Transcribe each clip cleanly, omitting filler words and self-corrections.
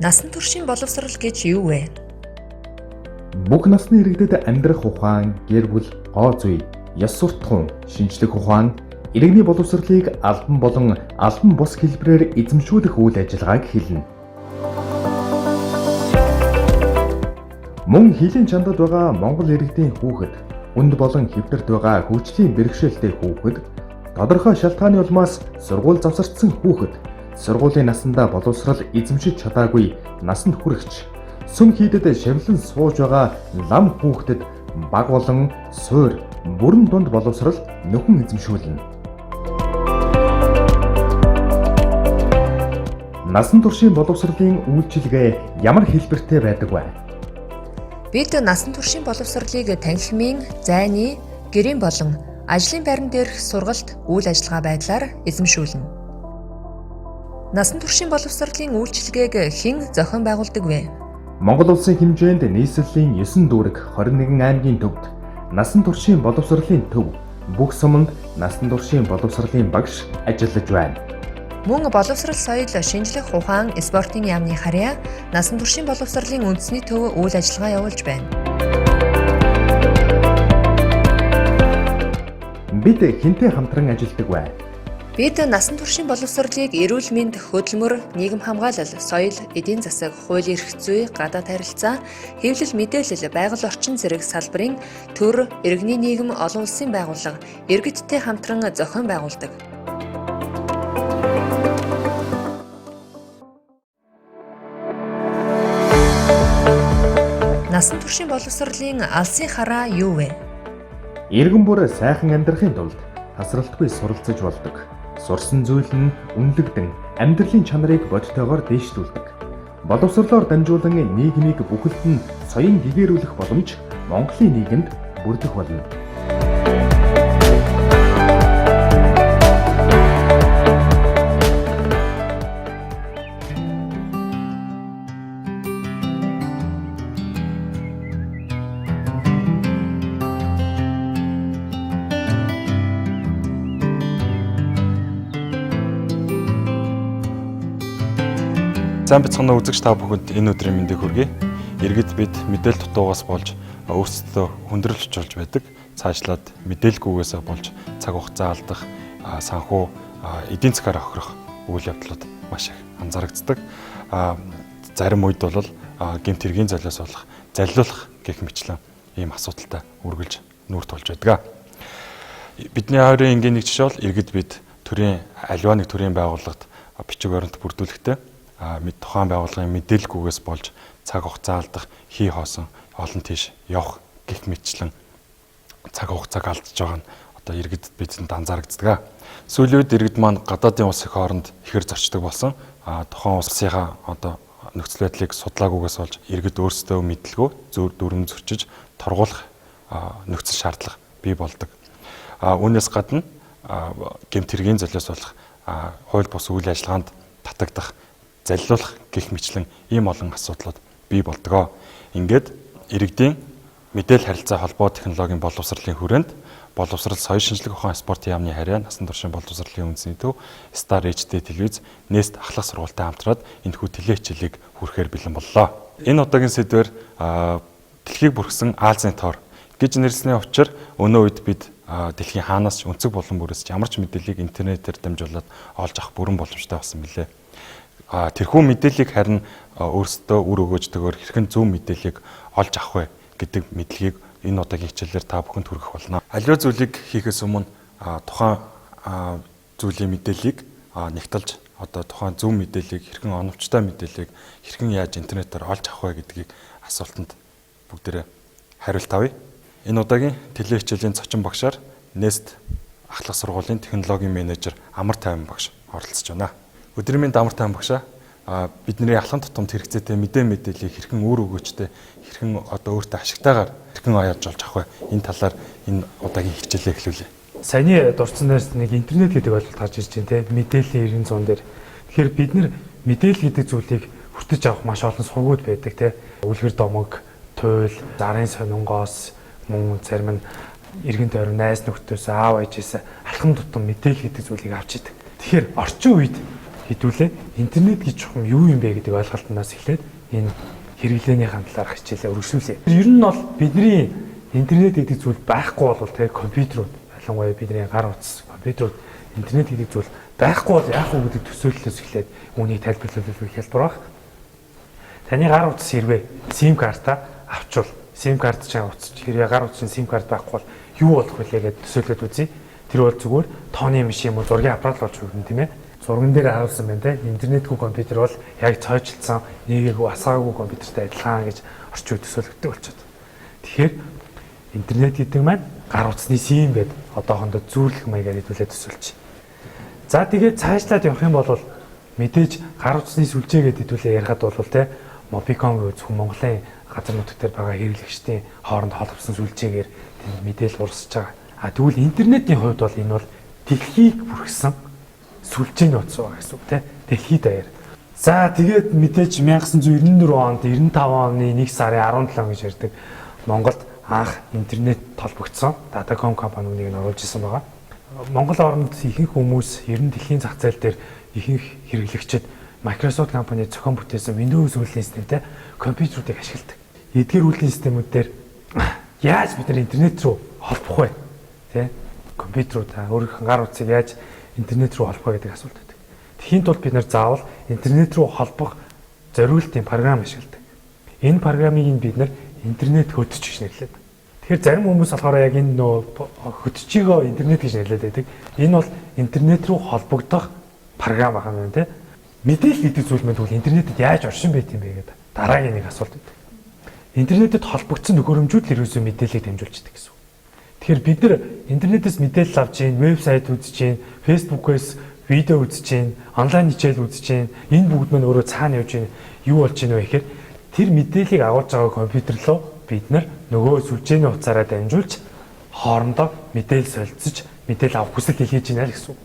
Насан туршийн боловсрол гэж юу вэ? Бүх насны иргэдэд амьдрах ухаан, гэр бүл, гоо зүй, ёс суртахуун, шинжлэх ухаан, иргэний боловсролыг албан болон албан бус хэлбэрээр эзэмшүүлэх үйл ажиллагааг хэлнэ. Мөн хилийн чандад байгаа Монгол иргэдийн хүүхэд, хүнд болон хэвтэрт байгаа хөгжлийн бэрхшээлтэй хүүхэд, тодорхой шалтгааны улмаас сургууль завсардсан хүүхэд, сургуулийн насандаа боловсрол эзэмшиж чадаагүй насанд хүрэгч, сүм хийдэд шавлан сууж байгаа лам хүүхдэд баг болон суур, бүрэн дунд боловсрол нөхөн эзэмшүүлнэ. Насан туршийн боловсролын үйлчилгээ ямар хэлбэртэй байдаг вэ? Бид насан туршийн боловсролыг танхимын, зайны, гэрийн болон ажлын байран дээрх сургалт, үйл ажиллагаа байдлаар эзэмшүүлнэ. Насан туршийн боловсролын үйлчилгээг хэн зохион байгуулдаг вэ? Монгол улсын хэмжээнд нийслэлийн 9 дүүрэг 21 аймгийн төвд насан туршийн боловсролын төв, бүх суманд насан туршийн боловсролын багш ажиллаж байна. Мөн боловсрол, соёл, шинжлэх ухаан, спортын яамны харьяа насан туршийн боловсролын үндэсний төв үйл ажиллагаа явуулж байна. Бид хэнтэй хамтран ажилладаг вэ? Бид насан туршийн боловсролыг эрүүл мэнд, хөдөлмөр, нийгэм хамгаалал, соёл, эдийн засаг, хууль эрх зүй, гадаад харилцаа, хэвлэл мэдээлэл, байгаль орчин зэрэг салбарын төр, иргэний нийгэм, олон улсын байгууллага, иргэдтэй хамтран зохион байгуулдаг. Насан туршийн боловсролын алсын хараа юу вэ? Иргэн бүр сайхан амьдрахын тулд тасралтгүй суралцж болдог. Сурсан зүйл нь үнэлэгдэн амьдралын чанарыг бодтойгоор дээшлүүлдэг. Боловсролоор дамжуулан нийгмийг бүхэлд нь соён гэгээрүүлэх боломж Монголын нийгэмд бүрдэх болно. Сайн бацхан үзэгч та бүхэнд энэ өдрийн мэндийг хүргэе. Иргэд бид мэдээлэл дутуугаас болж өөрсдөө хүндрэлж болж байдаг. Цаашлаад мэдээлгүйгээсээ болж цаг хугацаа алдах, санхүү эдийн засгаар охирох үйл явдлууд маш их анзаарэгддэг. Зарим үед бол гэмт хэргийн золиос болох, заллуулах гэх мэтлэн ийм асуудалтай үргэлж нүүр тулж байдаг. Бидний хоёрын энгийн нэг жишээ бол иргэд бид төрийн аливаа нэг төрийн байгууллагад бичиг баримт бүрдүүлэхдээ тухайн байгууллагын мэдээлэлгүйгээс болж цаг хугацаа алдах, хий хоосон олон тийш явах гэх мэтчлэн цаг хугацааг алдж байгаа нь одоо иргэдэд бидэнд анзаарэгддэг. Сүүлийн үед иргэд маань гадаадын улс их хооронд ихэр зорчдог болсон. Тухайн улсынхаа одоо нөхцөл байдлыг судлаагүйгээс болж иргэд өөрсдөө мэдлгүй зөв дүрм зөрчиж торгуулах нөхцөл шаардлага бий болдог. Үүнээс гадна гэмт хэргийн золиос болох хууль бус үйл ажиллагаанд татагдах, заллуулах гэх мэтлэн ийм олон асуудлууд бий болдог. Ингээд иргэдийн мэдээлэл харилцаа холбоо технологийн боловсролын хүрээнд боловсрол, соёл, шинжлэх ухаан, спортын яамны харьяа насан туршийн боловсролын үндэсний төв Star HD телевиз Nest ахлах сургуультай хамтраад энэхүү телевизчлийг хүрэхээр бэлэн боллоо. Энэ удаагийн сэдвээр дэлхийг бүрхсэн Азийн тоор гэж нэрлэсний учир өнөө үед бид дэлхийн хаанаас ч өнцөг болон бүрээс ямар ч мэдээллийг интернетээр дамжуулаад олж авах бүрэн боломжтой болсон билээ. Тэрхүү мэдээллийг харин өөрсдөө үр өгөөжтэйгээр хэрхэн зөв мэдээллийг олж авах вэ гэдэг мэдлэгийг энэ удаагийн хичээлээр та бүхэнд хүргэх болно. Аливаа зүйлийг хийхээс өмнө тухайн зүйлийн мэдээллийг нэгтэлж одоо тухайн зөв мэдээллийг хэрхэн оновчтой мэдээллийг хэрхэн яаж интернетээр олж авах вэ гэдгийг асуултанд бүгдээрээ хариулт авъя. Энэ удаагийн телевиз хичээлийн зочин багшаар Nest ахлах сургуулийн технологийн менежер Амар Тайван багш оролцож байна. Өдрийн мэнд Амар Тайван багшаа бидний алхам тутамд хэрэгцээтэй мэдээллийг хэрхэн үр өгөөжтэй хэрхэн одоо өөртөө ашигтайгаар хэрхэн аяарж олж авах вэ? Энэ талаар энэ удаагийн хичээлээ эхлүүлье. Саяны дурдсан дээрс нэг интернет гэдэг ойлголт гарч ирж байна те. Мэдээллийн 90 зуун дээр. Тэгэхээр бид нэр мэдээлэл гэдэг зүйлийг хүртэж авах маш олон сургууд байдаг те. Үлгэр домог, туйл, зарын сонингоос мөн зарим нь иргэн тойрон найз нөхдөс аав ээжээс алхам тутам мэдээлэл гэдэг зүйлийг авч идэг. Тэгэхээр орчин үед хэдүүлээ интернет гэж чухам юу юм бэ гэдэг ойлголтоноос эхлээд энэ хэрэглээний талаар хичээлээ өргөжлүүлье. Ер нь бол бидний интернет гэдэг зүйл байхгүй бол компьютерууд ялангуяа бидний гар утас компьютерууд интернет гэдэг зүйл байхгүй бол яах вэ гэдэг төсөөллөөс эхлээд үүнийг тайлбарлуулах хэлбэр баг. Таны гар утас хэрвээ SIM карта авчвал SIM карт чинь утас хэрвээ гар утсын SIM карт байхгүй бол юу болох вэ гэдэг төсөөлөд үзье. Тэр бол зүгээр тооны машин юм уу зургийн аппарат болж өгнө тийм ээ. Зурган дээр харуулсан байна те. Интернетгүй компьютер бол яг цойжилсан нэгээгүй асаагүй компьютертэй адилхан гэж орчин үеийн төсөөлөгддөг болчиход. Тэгэхээр интернет гэдэг маань гар утасны SIM гэдэг одоохондоо зүүрлэх маягаар хэлбэлээ төсөөлж. За тэгээд цаашлаад явах юм бол мэдээж гар утасны сүлжээ гэдэг хэлбэлээ ярихад бол те Mobicom зөвхөн Монголын газар нутгаар байгаа хэрэглэгчдийн хооронд холбосон сүлжээгээр мэдээлэл урсж байгаа. Тэгвэл интернетийн хувьд бол энэ бол дэлхийг бүрхсэн сүлжээний утас байгаа гэсэн үг тийм дэлхийд даяар. За тэгээд мэдээж 1994 онд 95 оны 1 сарын 17 гэж ярьдаг Монголд анх интернет толбогдсон Datacom компани үнийг нь оруулж исэн байгаа. Монгол орнд ихэнх хүмүүс ер нь дэлхийн зах зээл дээр ихэнх хэрэглэгчид Microsoft компани зохион бүтээсэн Windows үйлдвэрлэлийн системтэй компьютеруудыг ашигладаг. Эдгээр үйлдвэрлэлийн системүүдээр яаж бид нар интернет рүү холбох вэ? Тэ? Компьютеруудаа өөрийнх нь гар утсыг яаж интернет рүү холбох гэдэг асуулт байдаг. Тэхийн тулд бид нар заавал интернет рүү холбох зориултын програм ашигладаг. Энэ програмыг бид нар интернет хөтч гэж нэрлэдэг. Тэгэхээр зарим хүмүүс болохоор яг энэ хөтчийгөө интернет гэж нэрлэдэг байдаг. Энэ бол интернет рүү холбогдох програм байгаа юм тийм. Мэдээлэл гэдэг зүйл маань тэгвэл интернетэд яаж оршин байт юм бэ гэдэг дараагийн нэг асуулт байдаг. Интернетэд холбогдсон төхөөрөмжүүд л ерөөсөө мэдээллийг дамжуулждаг гэсэн үг. Тэгэхээр бид нар интернетээс мэдээлэл авч ийн, вебсайт үзэж ийн, фэйсбүүкээс видео үзэж ийн, онлайн хичээл үзэж ийн, энэ бүгд маань өөрөө цаана явж ийн, юу болж ийн вэ гэхээр тэр мэдээллийг агуулж байгаа компьютер руу бид нар нөгөө сүлжээний утсаараа дамжуулж хоорондоо мэдээлэл солилцож мэдээлэл авах хүсэл хийж ийнэ л гэсэн үг.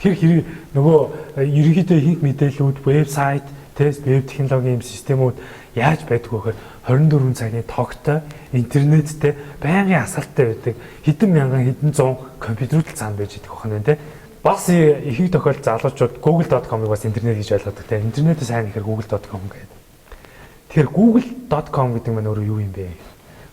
Тэр хэрэг нөгөө ерөнхийдөө ихэнх мэдээллүүд вебсайт, тест, веб технологийн системүүд яаж байдаг вэ гэхээр 24 цагийн тогттой интернеттэй байнгын асаалттай байдаг хэдэн мянган хэдэн зуун компьютерүүд цаана байж идэх байна тийм. Бас ихэнх тохиолдолд залуучууд google.com-ыг бас интернет гэж ойлгодог тийм. Интернетээ сайн ихээр google.com гэдэг. Тэгэхээр google.com гэдэг нь өөрөө юу юм бэ?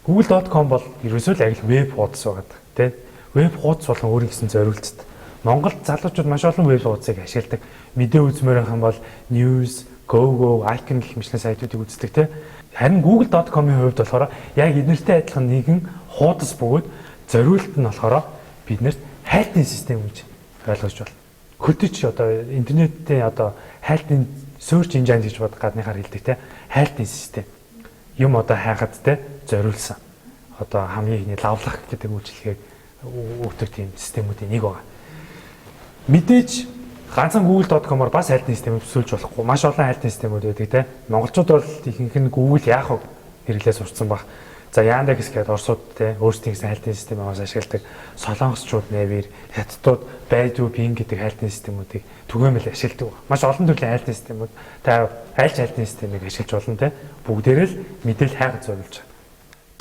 Google.com бол ерөөсөө л яг веб хуудас байгаа тийм. Веб хуудас болон өөрийн гэсэн зориулцад Монголд залуучууд маш олон веб хуудасыг ашигладаг. Мэдээ үзмээр хам бол news, Go, Icon гэх мэт сайтуудыг үздэг тийм. Харин google.com-ийн хувьд болохоор яг эднэртэй адилхан нэгэн хуудас бөгөөд зориулт нь болохоор биднэрт хайлтын систем гэж ойлгож байна. Хөтөч одоо интернеттэй одоо хайлтын search engine гэж бод гадныхаар хэлдэг те хайлтын систем. Юм одоо хайхад те зориулсан. Одоо хамгийн ихний лавлах гэдэг үйлчилгээг өгдөг тийм системүүдийн нэг байгаа. Мэдээж ганцхан google.com-оор бас хайлтын системийг төсөөлж болохгүй. Маш олон хайлтын системүүд байдаг те. Монголчууд бол ихэнх нь Google яах вэ хэрэглээ сурцсан баг. За Yandex гэдэг орсууд те өөрсдийн хайлтын системийг ашигладаг. Солонгосчууд Naver, Хятадууд Baidu, Bing гэдэг хайлтын системүүдийг түгээмэл ашигладаг. Маш олон төрлийн хайлтын системүүд та аль хайлтын системийг ашиглаж болно те. Бүгдээрээ л мэдээлэл хайгад зориулж байгаа.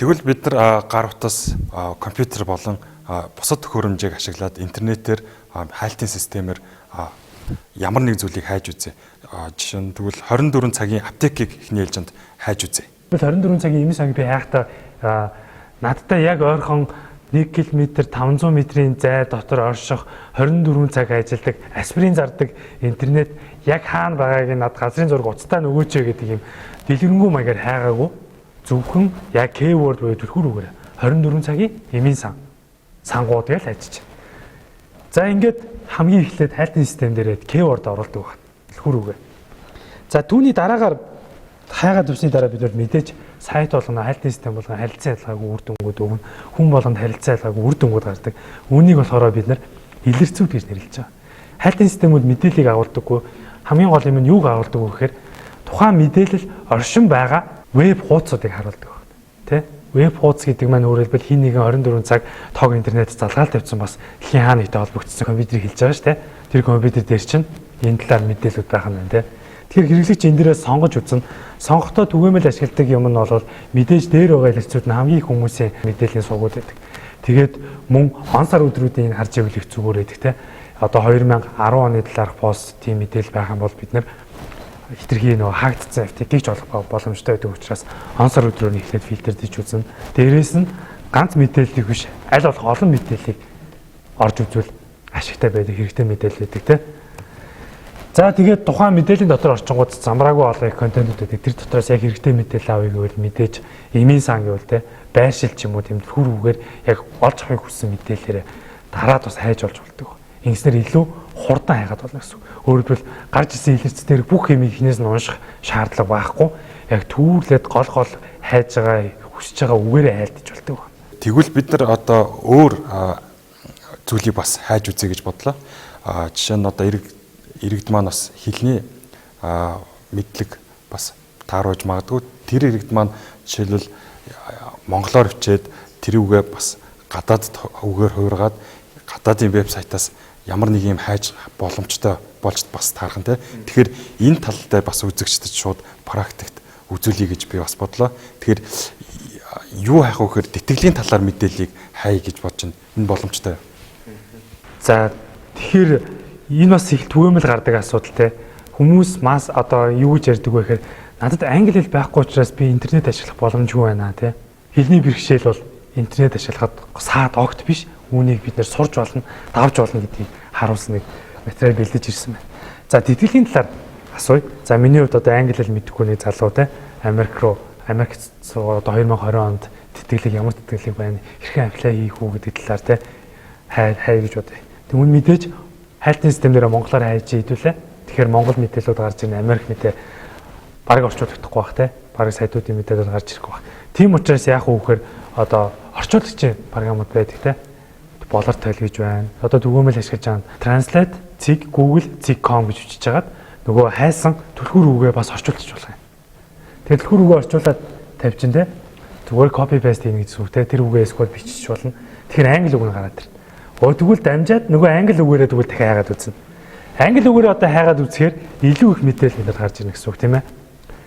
Тэгвэл бид нар гар утас, компьютер болон бусад төхөөрөмжийг ашиглаад интернетээр хайлтын системээр ямар нэг зүйлийг хайж үзье. Жишээ нь тэгвэл 24 цагийн аптекийг эхний ээлжинд хайж үзье. 24 цагийн эмийн санг би хайхтаа надтай яг ойрхон 1 км 500 м-ийн зай дотор орших 24 цаг ажилладаг аспирин зардаг интернет яг хаана байгааг над газрын зураг уцтай нөгөөч гэдэг юм дэлгэрэнгүй маягаар хайгаагүй зөвхөн яг keyword буюу түлхүүрүүгээр 24 цагийн эмийн сангууд гэж хайчих. За ингээд хамгийн эхлээд хайлтын систем дээрээ keyword оруулдаг байна. Түлхүүрүүгээ. За түүний дараагаар хайгаад авсны дараа бид мэдээж сайт болгоно хайлтын систем болгоно харилцан ялгаагүй үр дүнгууд өгнө. Хүн болгонд харилцан ялгаагүй үр дүнгууд гардаг. Үүнийг болохоор бид нар илэрцүүд гэж нэрлэж байгаа. Хайлтын системүүд мэдээллийг агуулдаггүй. Хамгийн гол юм нь юуг агуулдаг вэ гэхээр тухайн мэдээлэл оршин байгаа веб хуудсуудыг харуулдаг байна. Тэ? Веб хуудас гэдэг маань өөрөөр хэлбэл хин нэгэн 24 цаг тоог интернет залгаал тавьсан бас дэлхийн хаа нэгтэй холбогдсон компьютерийг хэлж байгаа шүү дээ. Тэр компьютер дээр чинь энэ талаар мэдээлэлүүд байх нь байна тэ. Тэгэхээр хэрэглэгч энэ дээрээ сонгож үзэн сонгохдоо түгээмэл ашигладаг юм нь бол мэдээж дээр байгаа илэрцүүд нь хамгийн их хүмүүсийн мэдээллийн сувгууд байдаг. Тэгээд мөн он сар өдрүүдийн харж ивэл их зүгээр байдаг те. одоо 2010 оны талаарх пост тийм мэдээлэл байх юм бол бид нэр хитрхи нөгөө хаагдсан FTP-г ч олох боломжтой байдаг учраас он сар өдрөөр нь эхлээд фильтрдэж үзнэ. Дээрээс нь ганц мэдээллийг биш аль болох олон мэдээллийг орж үзвэл ашигтай байдаг, хэрэгтэй мэдээлэл байдаг тийм. За тэгээд тухайн мэдээллийн дотор орчингууд замраагүй олон контентууд байдаг. Тэр дотроос яг хэрэгтэй мэдээлэл авъя гэвэл мэдээж эмийн сан гэвэл тийм байршил ч юм уу тийм хүрүүгээр яг олж авахыг хүссэн мэдээлэлээр дараад бас хайж олж болдог. Ингэснээр илүү хурдан хайгаад болно гэсэн. Өөрөөр хэлбэл гарч ирсэн илэрцээр бүх юм ихнээс нь унших шаардлага байхгүй. Яг түүрлээд гол хайж байгаа хүсэж байгаа үгээрээ хайлтж болдог. Тэгвэл бид нар одоо өөр зүйлийг бас хайж үзье гэж бодлоо. Жишээ нь одоо иргэд маань бас хэлний мэдлэг бас тааруулж магадгүй. Тэр иргэд маань жишээлбэл монголоор хичээд тэр үгээ бас гадаад үгээр хувиргаад гадаадын вебсайтаас ямар нэг юм хайж боломжтой болж бас таархан тий. Тэгэхээр энэ талтай бас үзэгчдэд шууд практикт үзүүлье гэж би бас бодлоо. Тэгэхээр юу хайх вэ гэхээр тэтгэлийн талаар мэдээллийг хай гэж бодож байна. Энэ боломжтой. За тэгэхээр энэ бас их түгээмэл гардаг асуудал те. Хүмүүс мас одоо юу гэж ярьдаг вэ гэхээр надад англи хэл байхгүй учраас би интернет ашиглах боломжгүй байна те. Хэлний бэрхшээл бол интернет ашиглахад саад огт биш. Үүнийг бид нэр сурж болно, давж болно гэдгийг харуулсан нэг материал бэлдэж ирсэн байна. За тэтгэлийн талаар асууя. За миний хувьд одоо англи хэл мэдэхгүй нэг залуу те. Америкт одоо 2020 онд тэтгэлэг ямар тэтгэлэг байна, хэрхэн аплай хийх үү гэдэг талаар те хай гэж бодъё. Тэгвэл мэдээж хайлтын системээр монголоор хайж ийдүүлээ. Тэгэхээр монгол мэдээлэлүүд гарч ирнэ, Америк мэдээ бараг орчуулагдахгүй бах те. Бараг сайтуудын мэдээлэлүүд гарч ирэхгүй бах. Тийм учраас яах вэ гэхээр одоо орчуулагчийн програмууд байдаг те. Болор тойл гэж байна. Одоо түгээмэл ашиглаж байгаа Translate, Zig, Google, Zig.com гэж бичиж хагаад нөгөө хайсан түлхүүр үгээ бас орчуулчих болох юм. Тэгээд түлхүүр үгээ орчуулад тавьчин те. Зүгээр copy paste хийнэ гэсэн үг те. Тэр үгээ эсвэл бичиж болно. Тэгэхээр англи үг нь гараад ирнэ. Тэгвэл дамжаад нөгөө англи үгээрээ тэгвэл дахиад хайгаад үзнэ. Англи үгээрээ одоо хайгаад үзэхээр илүү их мэдээлэл надад гарч ирнэ гэсэн үг тийм ээ.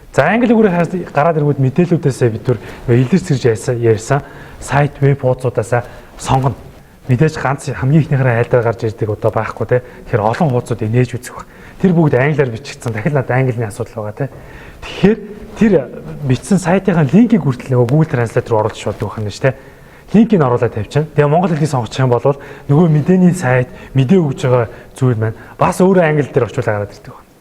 За англи үгээрээ гараад иргүүд мэдээллүүдээсээ бид нар илэрч сэрж ярьсан сайт веб хуудасуудаас сонгоно. Мэдээж ганц хамгийн ихнийхээ хайлтаар гарч ирдэг одоо байхгүй те. Тэгэхээр олон хуудасууд инээж үзэх баг. Тэр бүгд англиар бичигдсэн. Дахин надад английн асуудал байгаа те. Тэгэхээр тэр бичсэн сайтынхаа линкийг хүртэл нөгөө Google Translate руу оруулж болдог юм шүү те. Линкийг оруулаад тавьчихна. Тэгээ монгол хэлийг сонгочих юм бол нөгөө мэдээний сайт, мэдээ өгж байгаа зүйл маань бас өөрөө англи дээр орчуулаад гараад ирдэг байна.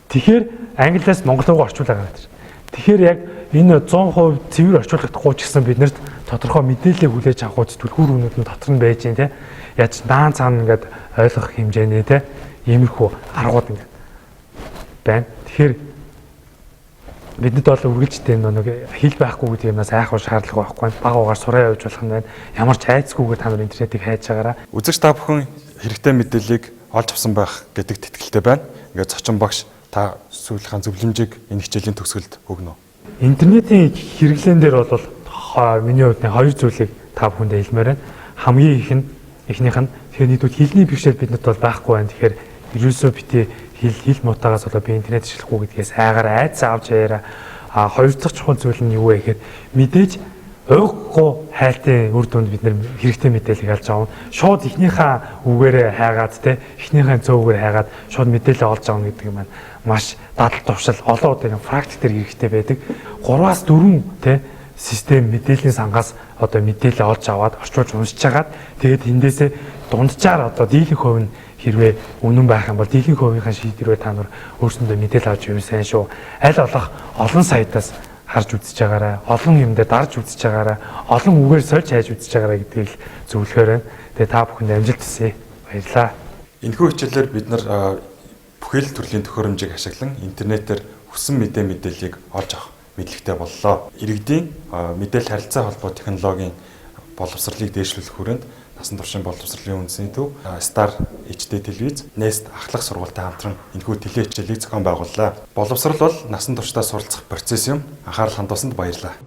Тэгэхээр англиас монгол руу орчуулаад гараад ирнэ. Тэгэхээр яг энэ 100% цэвэр орчуулагдахгүй ч гэсэн биднэрт тодорхой мэдээлэл хүлээж авах түлхүүр үнүүд нь дотор нь байж дээ. Яаж даан цаана ингээд ойлгох хэмжээний те иймэрхүү аргууд ингээд байна. Тэгэхээр бидэд бол үргэлжтэй нэг хэл байхгүй гэдэг юмнаас айхав шаардлага байхгүй. Бага угаар сураа явуулж болох нь байна. Ямар ч айцгүйгээр та нар интернетийг хайж байгаараа. Үзэгч та бүхэн хэрэгтэй мэдээллийг олж авсан байх гэдэгт итгэлтэй байна. Ингээд зочин багш та сүүлийнхаа зөвлөмжийг энэ хичээлийн төгсгөлд өгнө үү? Интернетийн хэрэглэн дээр бол миний хувьд хоёр зүйлийг та бүхэндээ хэлмээр байна. Хамгийн ихнийх нь тэгэхээр нийтүүд хэлний бэрхшээл бидэнд бол байхгүй байна. Тэгэхээр ерөөсөө бити хэл муутагаас болоо би интернет ашиглахгүй гэдгээс айгаар айц авч яриа. Хоёр дахь чухал зүйл нь юу вэ гэхээр мэдээж уйггүй хайлтын үр дүнд бид нэр хэрэгтэй мэдээлэл олж авна. Шууд ихнийхээ үгээрээ хайгаад те ихнийхээ цөөгөөр хайгаад шууд мэдээлэл олж авна гэдэг юм байна. Маш дадал тувшил олон удаа практик дээр хэрэгтэй байдаг. 3-аас 4 те систем мэдээллийн сангаас одоо мэдээлэл олж аваад орчуулж уншиж хагаад тэгээд эндээсээ дунджаар одоо дийлэнх хувь нь хэрвээ үнэн байх юм бол дийлэнх хувийнхаа шийдвэрээ та нар өөрсөндөө мэдээлэл авч явсан сайн шүү. Аль болох олон сайтаас харж үзэж байгаарай. Олон юм дээр дарж үзэж байгаарай. Олон үгээр сольж хайж үзэж байгаарай гэдгийг л зөвлөхөөр байна. Тэгээ та бүхэнд амжилт хүсье. Баярлалаа. Энэхүү хичээлээр бид нар бүхэл төрлийн төхөөрөмжийг ашиглан интернетээр хүссэн мэдээллийг олж авах мэдлэгтэй боллоо. Иргэдийн мэдээлэл харилцаа холбоо технологийн боловсролыг дээшлүүлэх хүрээнд насан туршийн боловсролын үндэсний төв Star HD телевиз Nest ахлах сургуультай хамтран энэхүү теле хичээлийг зохион байгууллаа. Боловсрол бол насан туршдаа суралцах процесс юм. Анхаарал хандуулсанд баярлалаа.